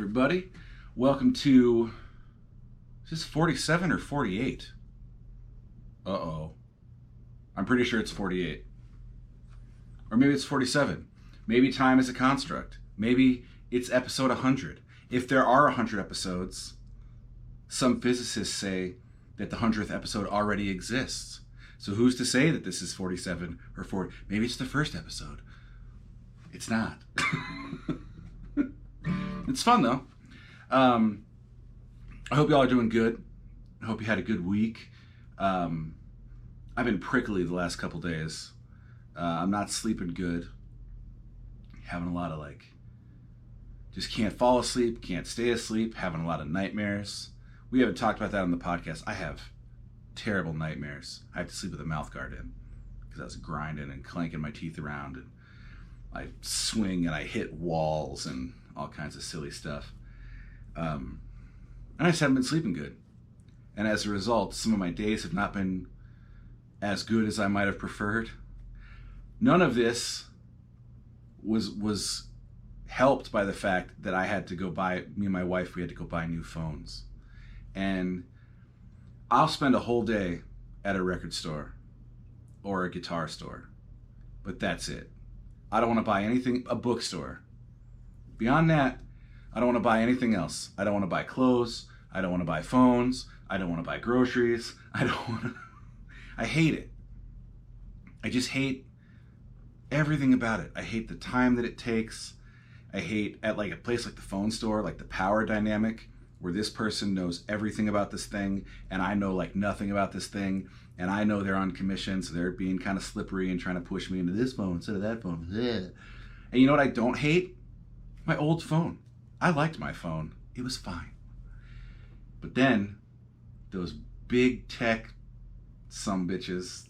everybody. Welcome to, is this 47 or 48? Uh-oh. I'm pretty sure it's 48. Or maybe it's 47. Maybe time is a construct. Maybe it's episode 100. If there are 100 episodes, some physicists say that the 100th episode already exists. So who's to say that this is 47 or 40? Maybe it's the first episode. It's not. It's fun though. I hope y'all are doing good. I hope you had a good week. I've been prickly the last couple days. I'm not sleeping good. Having a lot of just can't fall asleep, can't stay asleep, having a lot of nightmares. We haven't talked about that on the podcast. I have terrible nightmares. I have to sleep with a mouth guard in because I was grinding and clanking my teeth around, and I swing and I hit walls and all kinds of silly stuff. And I just haven't been sleeping good. And as a result, some of my days have not been as good as I might have preferred. None of this was helped by the fact that I had to go buy, me and my wife, we had to go buy new phones. And I'll spend a whole day at a record store or a guitar store, but that's it. I don't want to buy anything, a bookstore. Beyond that, I don't want to buy anything else. I don't want to buy clothes. I don't want to buy phones. I don't want to buy groceries. I hate it. I just hate everything about it. I hate the time that it takes. I hate at a place like the phone store, like the power dynamic, where this person knows everything about this thing and I know nothing about this thing, and I know they're on commission, so they're being kind of slippery and trying to push me into this phone instead of that phone. Ugh. And you know what I don't hate? My old phone. I liked my phone. It was fine. But then those big tech sumbitches,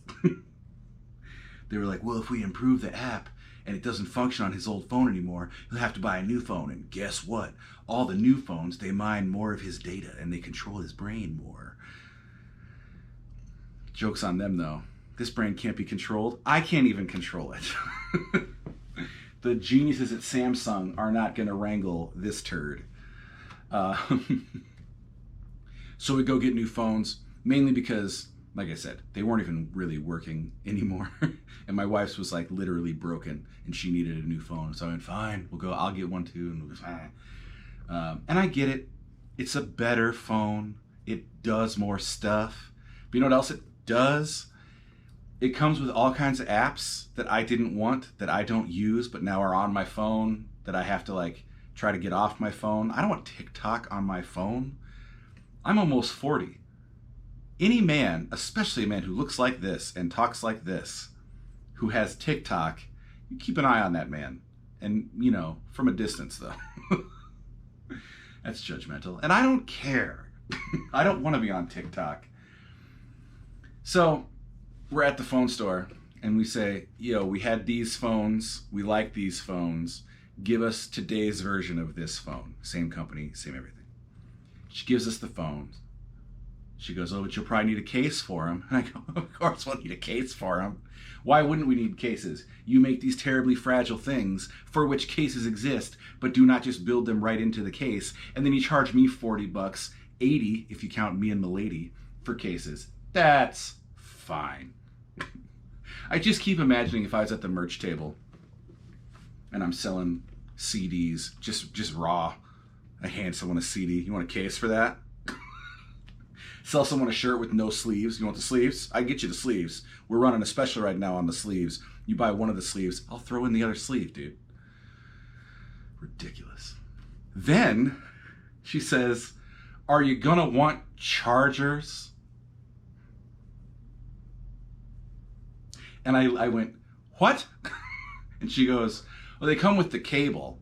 they were like, well, if we improve the app and it doesn't function on his old phone anymore, he'll have to buy a new phone. And guess what? All the new phones, they mine more of his data and they control his brain more. Joke's on them though. This brain can't be controlled. I can't even control it. The geniuses at Samsung are not going to wrangle this turd. So we go get new phones, mainly because, like I said, they weren't even really working anymore. And my wife's was literally broken and she needed a new phone. So I went, fine, I'll get one too. And we'll be fine. And I get it. It's a better phone. It does more stuff. But you know what else it does? It comes with all kinds of apps that I didn't want, that I don't use, but now are on my phone, that I have to try to get off my phone. I don't want TikTok on my phone. I'm almost 40. Any man, especially a man who looks like this and talks like this, who has TikTok, you keep an eye on that man. And, from a distance though. That's judgmental. And I don't care. I don't want to be on TikTok. So we're at the phone store and we say, we had these phones. We like these phones. Give us today's version of this phone. Same company, same everything. She gives us the phone. She goes, oh, but you'll probably need a case for them. And I go, of course we'll need a case for them. Why wouldn't we need cases? You make these terribly fragile things for which cases exist, but do not just build them right into the case. And then you charge me $40, $80 if you count me and Milady for cases. That's fine. I just keep imagining if I was at the merch table and I'm selling CDs, just raw. I hand someone a CD. You want a case for that? Sell someone a shirt with no sleeves. You want the sleeves? I get you the sleeves. We're running a special right now on the sleeves. You buy one of the sleeves, I'll throw in the other sleeve, dude. Ridiculous. Then she says, are you gonna want chargers? And I went, what? And she goes, well, they come with the cable,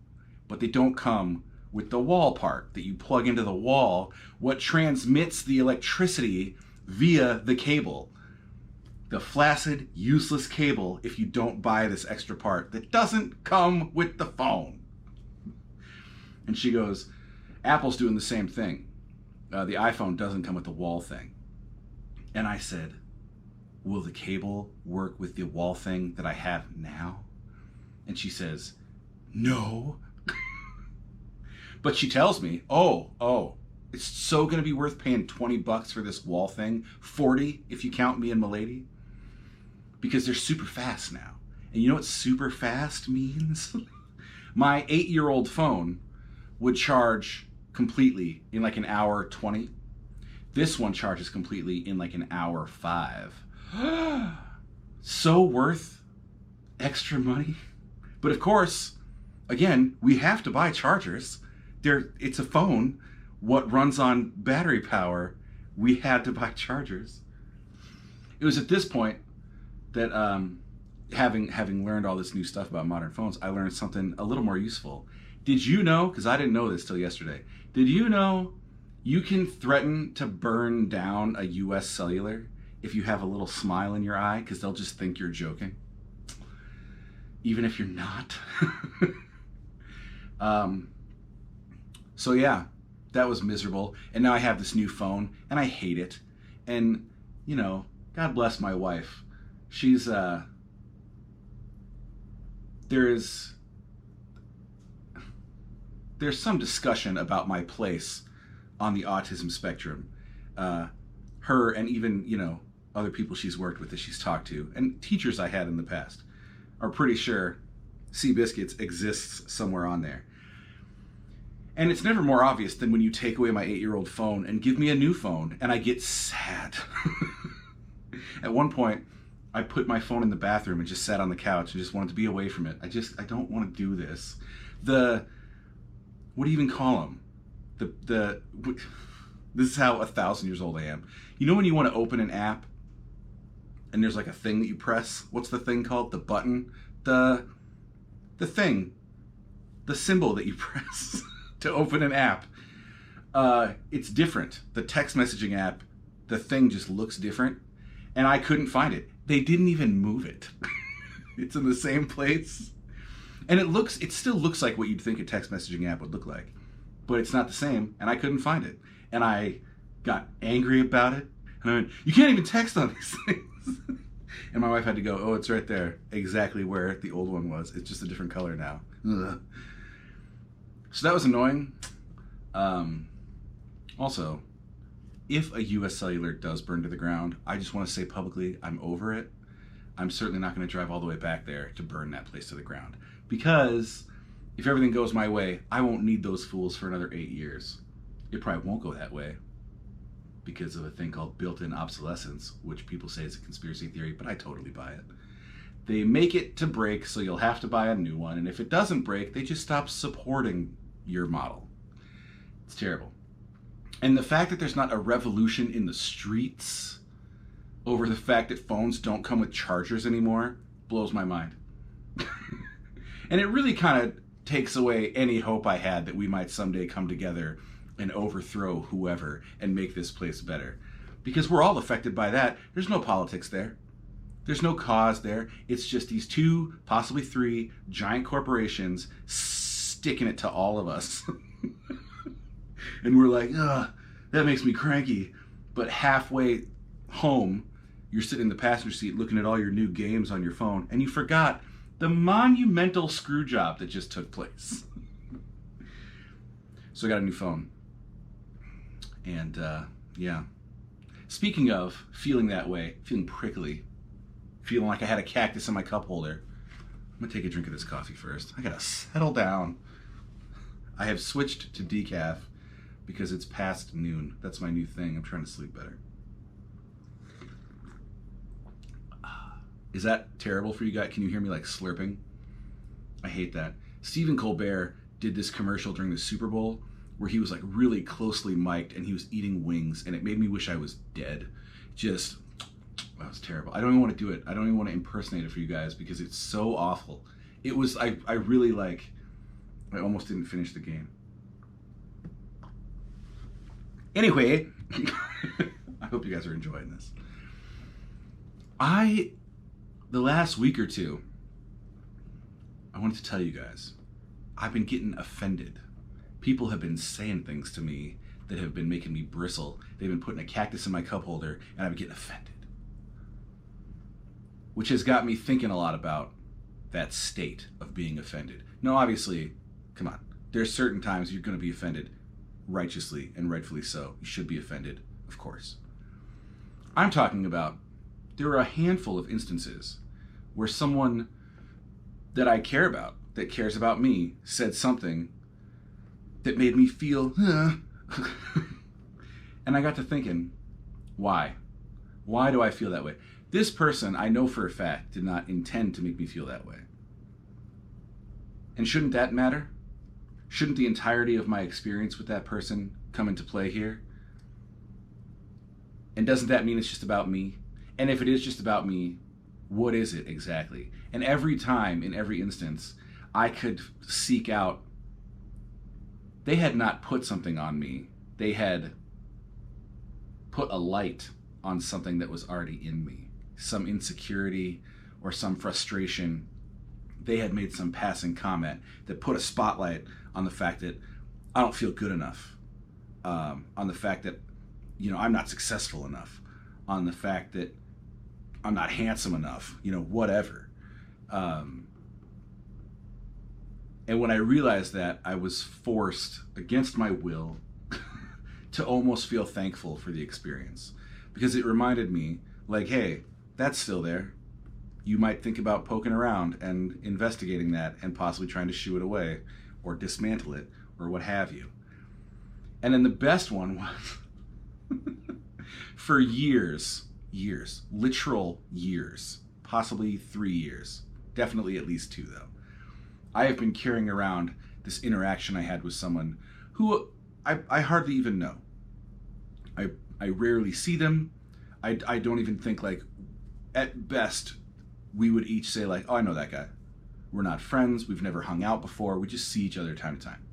but they don't come with the wall part that you plug into the wall, what transmits the electricity via the cable. The flaccid, useless cable if you don't buy this extra part that doesn't come with the phone. And she goes, Apple's doing the same thing. The iPhone doesn't come with the wall thing. And I said, will the cable work with the wall thing that I have now? And she says, no. But she tells me, oh, it's so going to be worth paying $20 for this wall thing, 40 if you count me and Milady, because they're super fast now. And you know what super fast means? My 8-year-old phone would charge completely in like an hour 20. This one charges completely in like an hour 5. So worth extra money. But of course, again, we have to buy chargers. It's a phone. What runs on battery power, we had to buy chargers. It was at this point that having learned all this new stuff about modern phones, I learned something a little more useful. Did you know, because I didn't know this till yesterday, did you know you can threaten to burn down a US cellular if you have a little smile in your eye, because they'll just think you're joking, even if you're not? So yeah, that was miserable. And now I have this new phone and I hate it. And, you know, God bless my wife. She's, there's some discussion about my place on the autism spectrum. Her and even, you know, other people she's worked with that she's talked to, and teachers I had in the past, are pretty sure Seabiscuits exists somewhere on there. And it's never more obvious than when you take away my 8-year-old phone and give me a new phone, and I get sad. At one point, I put my phone in the bathroom and just sat on the couch and just wanted to be away from it. I don't want to do this. What do you even call them? This is how 1,000 years old I am. You know when you want to open an app and there's like a thing that you press? What's the thing called? The button? The thing. The symbol that you press to open an app. It's different. The text messaging app, the thing just looks different. And I couldn't find it. They didn't even move it. It's in the same place. And it still looks like what you'd think a text messaging app would look like. But it's not the same, and I couldn't find it. And I got angry about it. And I went, you can't even text on these things. And my wife had to go, oh, it's right there. Exactly where the old one was. It's just a different color now. Ugh. So that was annoying. Also, if a US cellular does burn to the ground, I just want to say publicly, I'm over it. I'm certainly not going to drive all the way back there to burn that place to the ground. Because if everything goes my way, I won't need those fools for another 8 years. It probably won't go that way because of a thing called built-in obsolescence, which people say is a conspiracy theory, but I totally buy it. They make it to break, so you'll have to buy a new one. And if it doesn't break, they just stop supporting your model. It's terrible. And the fact that there's not a revolution in the streets over the fact that phones don't come with chargers anymore blows my mind. And it really kind of takes away any hope I had that we might someday come together and overthrow whoever and make this place better. Because we're all affected by that. There's no politics there. There's no cause there. It's just these 2, possibly 3 giant corporations sticking it to all of us. And we're like, ugh, that makes me cranky. But halfway home, you're sitting in the passenger seat looking at all your new games on your phone, and you forgot the monumental screw job that just took place. So I got a new phone. And yeah. Speaking of feeling that way, feeling prickly, feeling like I had a cactus in my cup holder, I'm gonna take a drink of this coffee first. I gotta settle down. I have switched to decaf because it's past noon. That's my new thing. I'm trying to sleep better. Is that terrible for you guys? Can you hear me like slurping? I hate that. Stephen Colbert did this commercial during the Super Bowl where he was like really closely mic'd and he was eating wings, and it made me wish I was dead. Just, that was terrible. I don't even want to do it. I don't even want to impersonate it for you guys because it's so awful. It was, I really like, I almost didn't finish the game. Anyway, I hope you guys are enjoying this. The last week or two, I wanted to tell you guys, I've been getting offended. People have been saying things to me that have been making me bristle. They've been putting a cactus in my cup holder, and I've been getting offended. Which has got me thinking a lot about that state of being offended. No, obviously, come on, There's certain times you're going to be offended, righteously and rightfully so. You should be offended, of course. I'm talking about, there are a handful of instances where someone that I care about, that cares about me, said something that made me feel, and I got to thinking, why? Why do I feel that way? This person, I know for a fact, did not intend to make me feel that way. And shouldn't that matter? Shouldn't the entirety of my experience with that person come into play here? And doesn't that mean it's just about me? And if it is just about me, what is it exactly? And every time, in every instance, I could seek out, they had not put something on me. They had put a light on something that was already in me. Some insecurity or some frustration. They had made some passing comment that put a spotlight on the fact that I don't feel good enough. On the fact that, I'm not successful enough. On the fact that I'm not handsome enough, whatever. And when I realized that, I was forced, against my will, to almost feel thankful for the experience. Because it reminded me, like, hey, that's still there. You might think about poking around and investigating that and possibly trying to shoo it away or dismantle it or what have you. And then the best one was, for years, literal years, possibly 3 years, definitely at least 2 though, I have been carrying around this interaction I had with someone who I hardly even know. I rarely see them. I don't even think, like, at best, we would each say, like, oh, I know that guy. We're not friends. We've never hung out before. We just see each other time to time.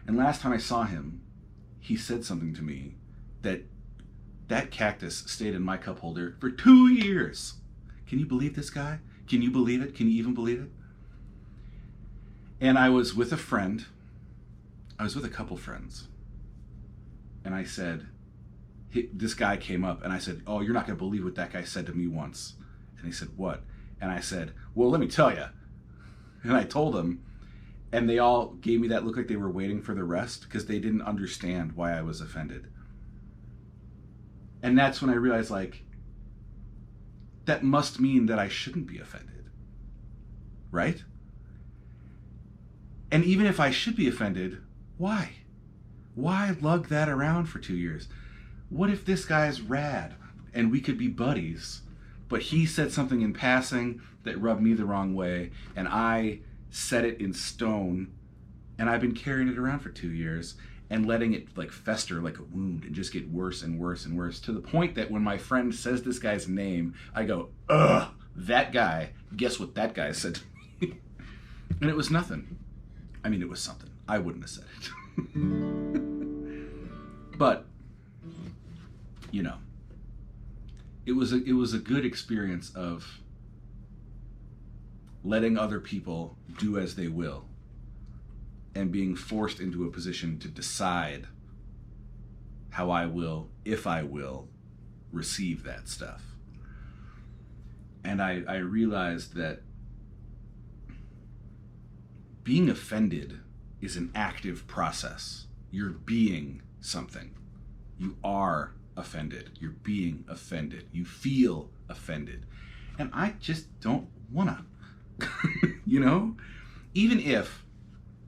And last time I saw him, he said something to me that cactus stayed in my cup holder for 2 years. Can you believe this guy? Can you believe it? Can you even believe it? And I was with a friend. I was with a couple friends. And I said, this guy came up and I said, oh, you're not going to believe what that guy said to me once. And he said, what? And I said, well, let me tell you. And I told him, and they all gave me that look like they were waiting for the rest because they didn't understand why I was offended. And that's when I realized, like, that must mean that I shouldn't be offended. Right? And even if I should be offended, why? Why lug that around for 2 years? What if this guy's rad and we could be buddies, but he said something in passing that rubbed me the wrong way and I set it in stone and I've been carrying it around for 2 years and letting it, like, fester like a wound and just get worse and worse and worse, to the point that when my friend says this guy's name, I go, ugh, that guy, guess what that guy said to me? And it was nothing. I mean, it was something. I wouldn't have said it. But, it was a good experience of letting other people do as they will and being forced into a position to decide how I will, if I will, receive that stuff. And I realized that being offended is an active process. You're being something. You are offended. You're being offended. You feel offended. And I just don't wanna. Even if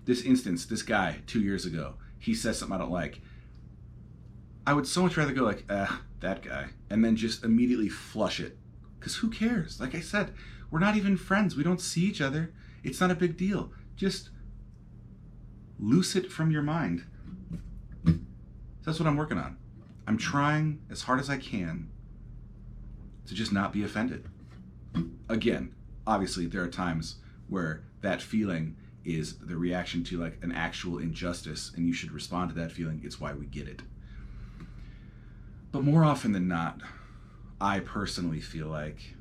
this instance, this guy 2 years ago, he says something I don't like, I would so much rather go like, that guy, and then just immediately flush it. Because who cares? Like I said, we're not even friends. We don't see each other. It's not a big deal. Just loose it from your mind. That's what I'm working on. I'm trying as hard as I can to just not be offended. Again, obviously there are times where that feeling is the reaction to, like, an actual injustice and you should respond to that feeling. It's why we get it. But more often than not, I personally feel like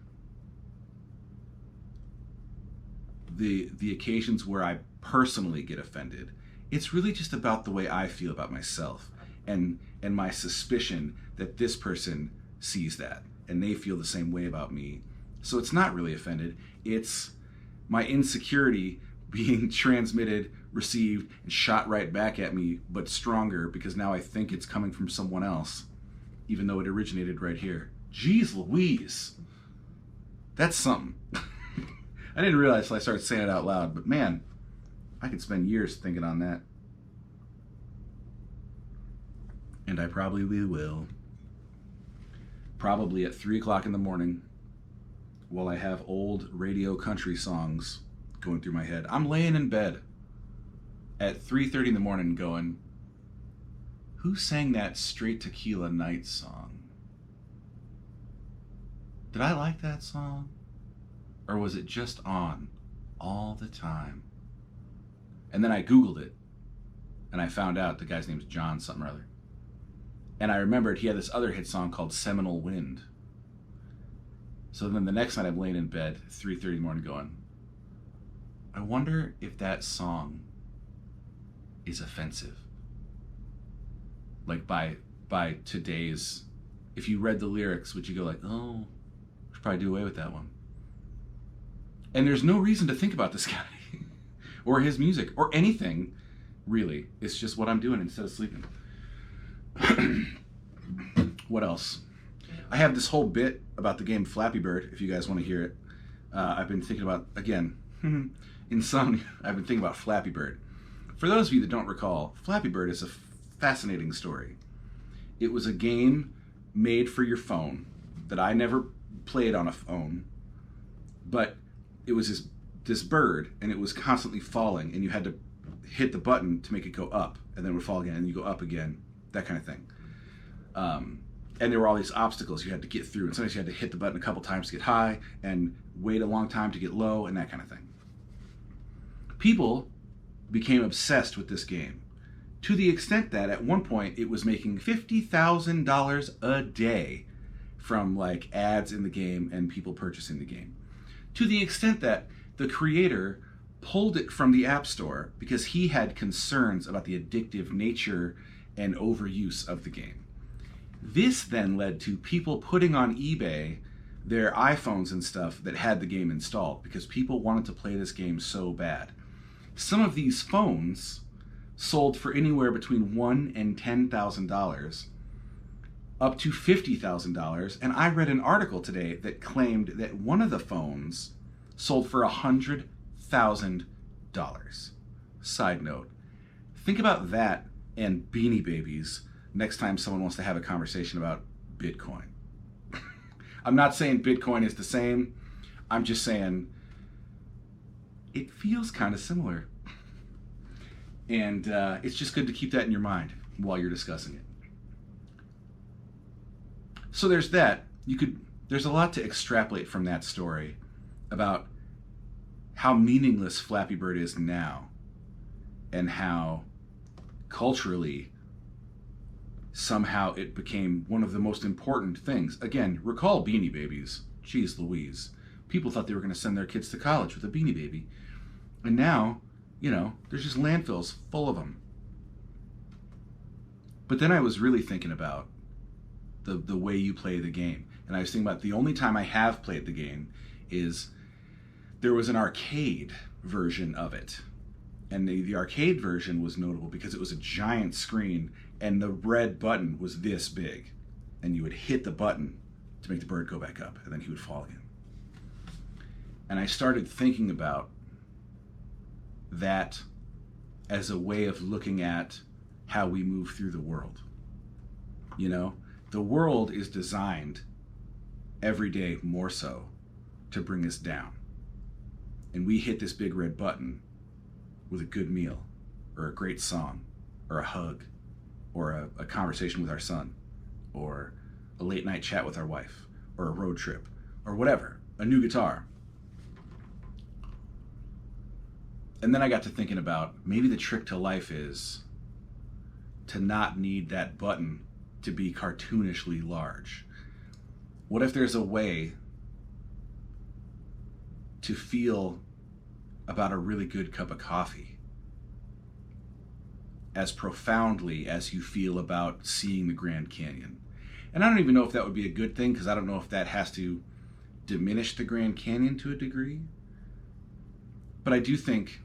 the occasions where I personally get offended, it's really just about the way I feel about myself and my suspicion that this person sees that and they feel the same way about me. So it's not really offended. It's my insecurity being transmitted, received, and shot right back at me, but stronger because now I think it's coming from someone else, even though it originated right here. Jeez Louise. That's something. I didn't realize till I started saying it out loud, but man, I could spend years thinking on that. And I probably will. Probably at 3 o'clock in the morning, while I have old radio country songs going through my head. I'm laying in bed at 3:30 in the morning going, who sang that Straight Tequila Night song? Did I like that song? Or was it just on all the time? And then I Googled it, and I found out the guy's name is John Somethingorother. And I remembered he had this other hit song called Seminole Wind. So then the next night I'm laying in bed at 3:30 in the morning going, I wonder if that song is offensive. Like by today's, if you read the lyrics, would you go like, oh, we should probably do away with that one. And there's no reason to think about this guy or his music or anything, really. It's just what I'm doing instead of sleeping. What else? I have this whole bit about the game Flappy Bird, if you guys want to hear it. I've been thinking about, again, insomnia. I've been thinking about Flappy Bird. For those of you that don't recall, Flappy Bird is a fascinating story. It was a game made for your phone that I never played on a phone, but it was this bird, and it was constantly falling, and you had to hit the button to make it go up, and then it would fall again, and you go up again, that kind of thing. And there were all these obstacles you had to get through, and sometimes you had to hit the button a couple times to get high, and wait a long time to get low, and that kind of thing. People became obsessed with this game, to the extent that at one point it was making $50,000 a day from like ads in the game and people purchasing the game. To the extent that the creator pulled it from the App Store because he had concerns about the addictive nature and overuse of the game. This then led to people putting on eBay their iPhones and stuff that had the game installed because people wanted to play this game so bad. Some of these phones sold for anywhere between $1,000 and $10,000, up to $50,000, and I read an article today that claimed that one of the phones sold for $100,000. Side note, think about that and Beanie Babies next time someone wants to have a conversation about Bitcoin. I'm not saying Bitcoin is the same, I'm just saying it feels kind of similar. And it's just good to keep that in your mind while you're discussing it. So there's that. There's a lot to extrapolate from that story about how meaningless Flappy Bird is now and how culturally somehow it became one of the most important things. Again, recall Beanie Babies. Jeez Louise. People thought they were going to send their kids to college with a Beanie Baby. And now, you know, there's just landfills full of them. But then I was really thinking about the way you play the game. And I was thinking about the only time I have played the game is there was an arcade version of it. And the arcade version was notable because it was a giant screen and the red button was this big. And you would hit the button to make the bird go back up and then he would fall again. And I started thinking about that as a way of looking at how we move through the world. You know, the world is designed every day more so to bring us down. And we hit this big red button with a good meal or a great song or a hug or a conversation with our son or a late night chat with our wife or a road trip or whatever, a new guitar. And then I got to thinking about maybe the trick to life is to not need that button to be cartoonishly large. What if there's a way to feel about a really good cup of coffee as profoundly as you feel about seeing the Grand Canyon? And I don't even know if that would be a good thing, because I don't know if that has to diminish the Grand Canyon to a degree. But I do think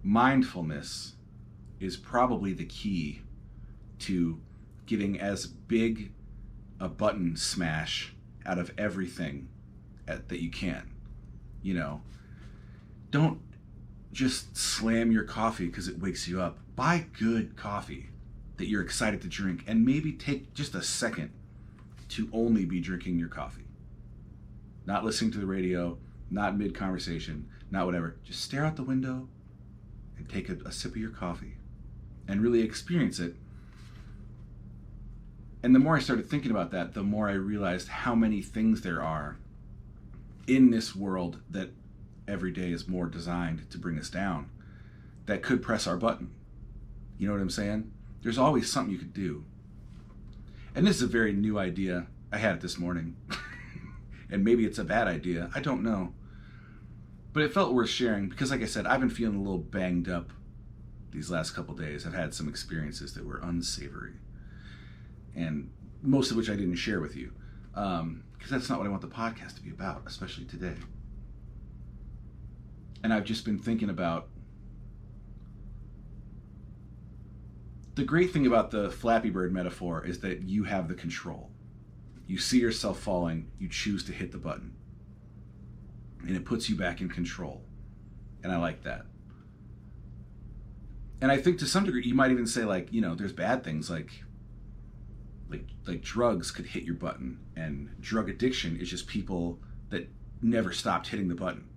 mindfulness is probably the key to getting as big a button smash out of everything that you can. You know, don't just slam your coffee because it wakes you up. Buy good coffee that you're excited to drink, and maybe take just a second to only be drinking your coffee. Not listening to the radio, not mid-conversation, not whatever. Just stare out the window and take a sip of your coffee and really experience it. And the more I started thinking about that, the more I realized how many things there are in this world that every day is more designed to bring us down, that could press our button. You know what I'm saying? There's always something you could do. And this is a very new idea. I had it this morning. And maybe it's a bad idea. I don't know. But it felt worth sharing because, like I said, I've been feeling a little banged up these last couple days. I've had some experiences that were unsavory, and most of which I didn't share with you, because that's not what I want the podcast to be about, especially today. And I've just been thinking about the great thing about the Flappy Bird metaphor is that you have the control. You see yourself falling, you choose to hit the button, and it puts you back in control. And I like that. And I think to some degree, you might even say, like, you know, there's bad things like drugs could hit your button, and drug addiction is just people that never stopped hitting the button.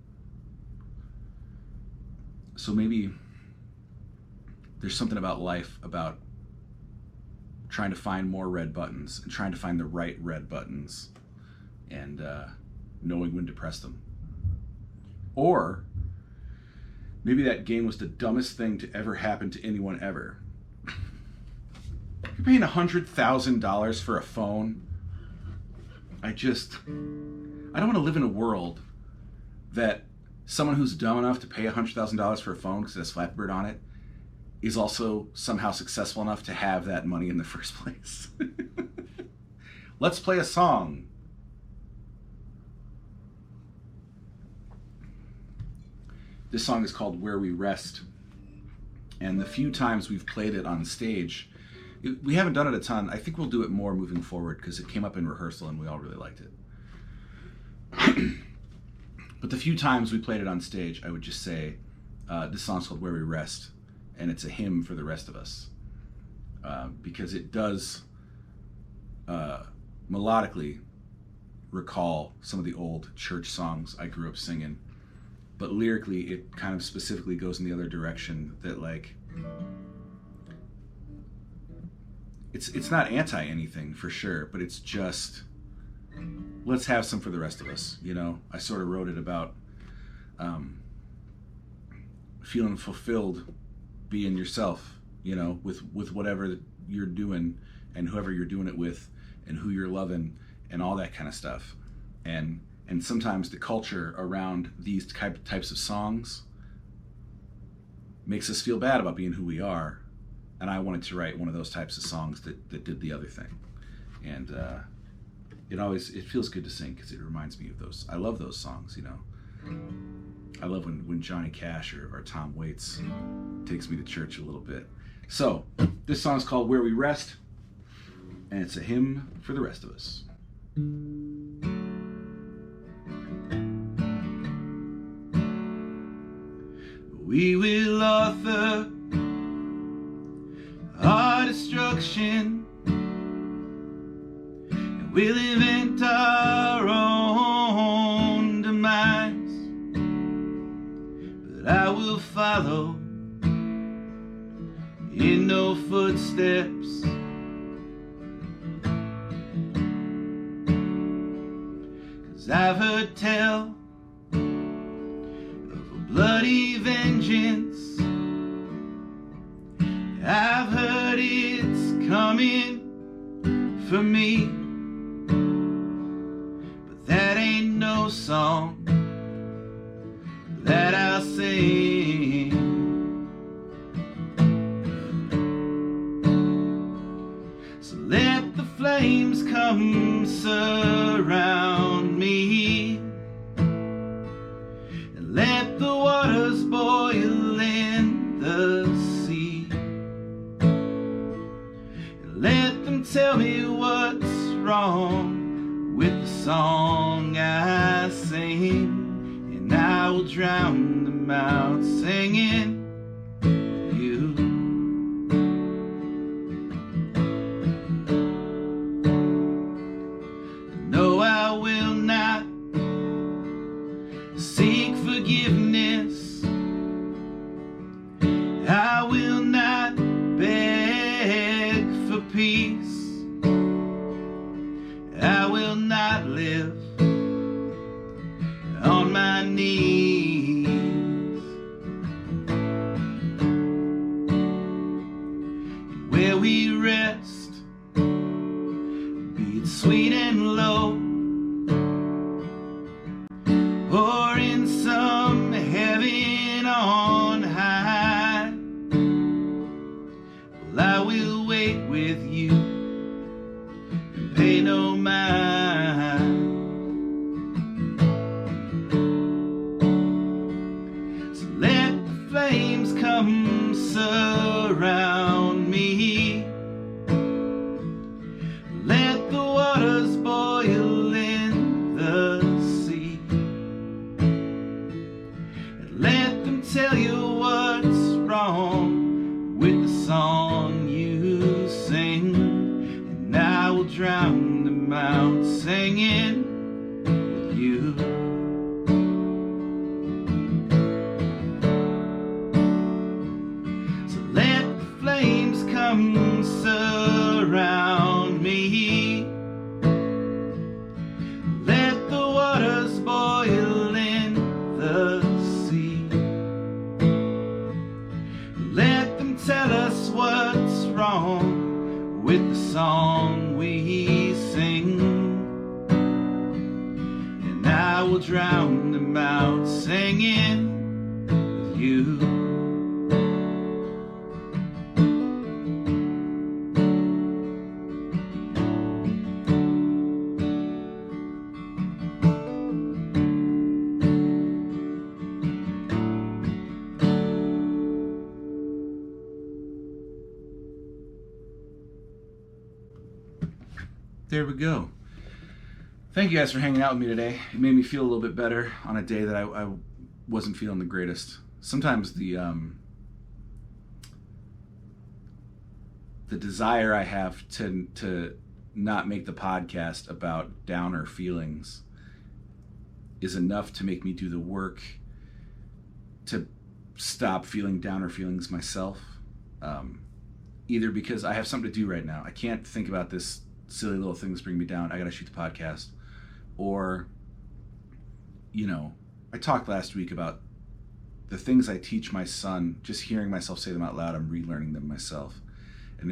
So maybe there's something about life, about trying to find more red buttons and trying to find the right red buttons, and knowing when to press them. Or maybe that game was the dumbest thing to ever happen to anyone ever. You're paying $100,000 for a phone. I don't want to live in a world that someone who's dumb enough to pay $100,000 for a phone because it has Flappy Bird on it is also somehow successful enough to have that money in the first place. Let's play a song. This song is called Where We Rest, and the few times we've played it on stage, we haven't done it a ton. I think we'll do it more moving forward because it came up in rehearsal and we all really liked it. But the few times we played it on stage, I would just say, this song's called Where We Rest, and it's a hymn for the rest of us, because it does melodically recall some of the old church songs I grew up singing, but lyrically it kind of specifically goes in the other direction, that like it's not anti anything for sure, but it's just, let's have some for the rest of us, you know? I sort of wrote it about feeling fulfilled being yourself, you know, with whatever you're doing and whoever you're doing it with and who you're loving and all that kind of stuff. And sometimes the culture around these types of songs makes us feel bad about being who we are. And I wanted to write one of those types of songs that did the other thing. And it feels good to sing because it reminds me of those. I love those songs, you know. I love when Johnny Cash or Tom Waits takes me to church a little bit. So this song's called Where We Rest, and it's a hymn for the rest of us. We will author our destruction, and we'll invent our own demise, but I will follow in no footsteps, 'cause I've heard tell of a bloody vengeance. I've heard it's coming for me, but that ain't no song that I'll sing. So let the flames come surround me, and let the waters boil in. the sea. And let them tell me what's wrong with the song I sing, and I will drown them out singing with you. No, I will not seek forgiveness. I will not beg for peace. I will not live on my knees. Where we rest, be it sweet and low, or in some heaven on high, well, I will wait with you and pay no mind. So let the flames come surround me. Let the waters boil in the sea. And let them tell you what's wrong with the song you sing, and I will drown them out singing with you. So let the flames come surround me. Let the waters boil in the sea. Let them tell us what's wrong with the song we sing, and I will drown them out singing with you. There we go. Thank you guys for hanging out with me today. It made me feel a little bit better on a day that I wasn't feeling the greatest. Sometimes the desire I have to not make the podcast about downer feelings is enough to make me do the work to stop feeling downer feelings myself. Either because I have something to do right now. I can't think about this silly little things bring me down. I gotta shoot the podcast. Or, you know, I talked last week about the things I teach my son. Just hearing myself say them out loud, I'm relearning them myself. And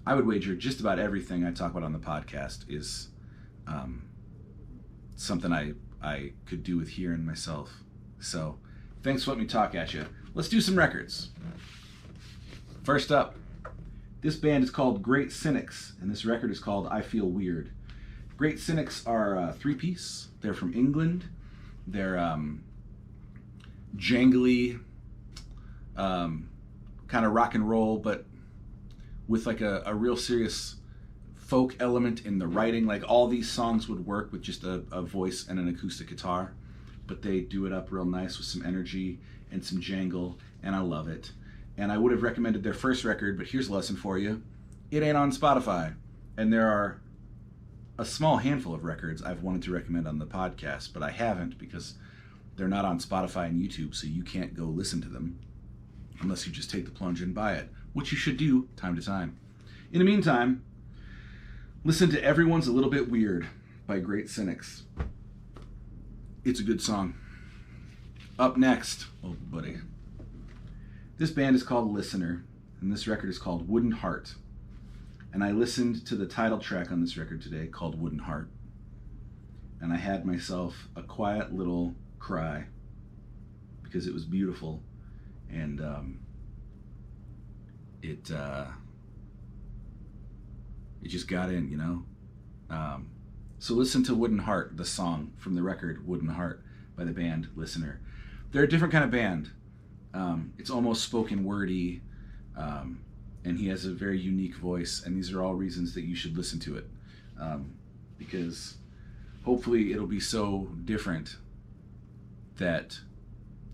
I would wager just about everything I talk about on the podcast is something I could do with hearing myself. So thanks for letting me talk at you. Let's do some records. First up, this band is called Great Cynics, and this record is called I Feel Weird. Great Cynics are a three-piece. They're from England. They're jangly, kind of rock and roll, but with like a real serious folk element in the writing. Like all these songs would work with just a voice and an acoustic guitar, but they do it up real nice with some energy and some jangle, and I love it. And I would have recommended their first record, but here's a lesson for you. It ain't on Spotify. And there are a small handful of records I've wanted to recommend on the podcast, but I haven't because they're not on Spotify and YouTube, so you can't go listen to them unless you just take the plunge and buy it, which you should do time to time. In the meantime, listen to Everyone's a Little Bit Weird by Great Cynics. It's a good song. Up next, oh buddy. This band is called Listener, and this record is called Wooden Heart. And I listened to the title track on this record today called Wooden Heart. And I had myself a quiet little cry because it was beautiful. And it just got in, you know? So listen to Wooden Heart, the song from the record Wooden Heart by the band Listener. They're a different kind of band. It's almost spoken wordy, and he has a very unique voice, and these are all reasons that you should listen to it, because hopefully it'll be so different that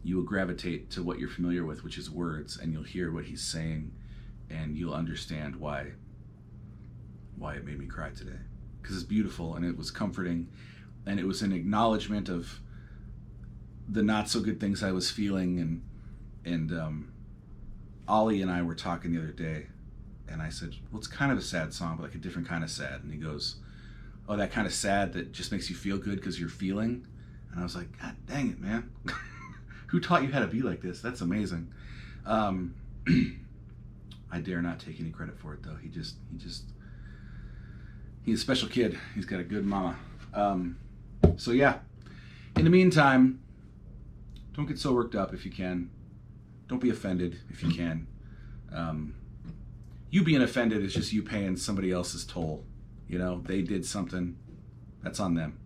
you will gravitate to what you're familiar with, which is words, and you'll hear what he's saying, and you'll understand why it made me cry today. Because it's beautiful, and it was comforting, and it was an acknowledgement of the not so good things I was feeling, and Ollie and I were talking the other day, and I said, well, it's kind of a sad song, but like a different kind of sad. And he goes, oh, that kind of sad that just makes you feel good because you're feeling? And I was like, God dang it, man. Who taught you how to be like this? That's amazing. I dare not take any credit for it, though. He's a special kid. He's got a good mama. So yeah, in the meantime, don't get so worked up if you can. Don't be offended if you can. You being offended is just you paying somebody else's toll. You know, they did something. That's on them.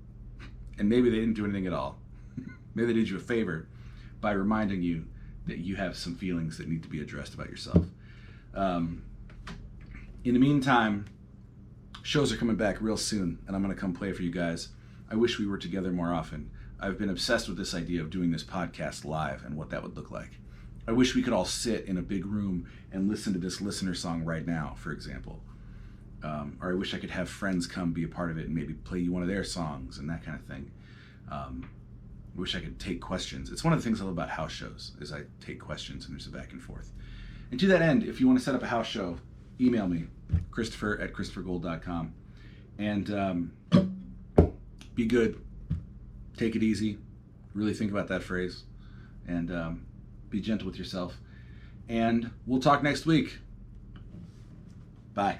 And maybe they didn't do anything at all. Maybe they did you a favor by reminding you that you have some feelings that need to be addressed about yourself. In the meantime, shows are coming back real soon, and I'm going to come play for you guys. I wish we were together more often. I've been obsessed with this idea of doing this podcast live and what that would look like. I wish we could all sit in a big room and listen to this listener song right now, for example. Or I wish I could have friends come be a part of it and maybe play you one of their songs and that kind of thing. I wish I could take questions. It's one of the things I love about house shows, is I take questions and there's a back and forth. And to that end, if you want to set up a house show, email me, Christopher@ChristopherGold.com. And be good. Take it easy. Really think about that phrase. And be gentle with yourself. And we'll talk next week. Bye.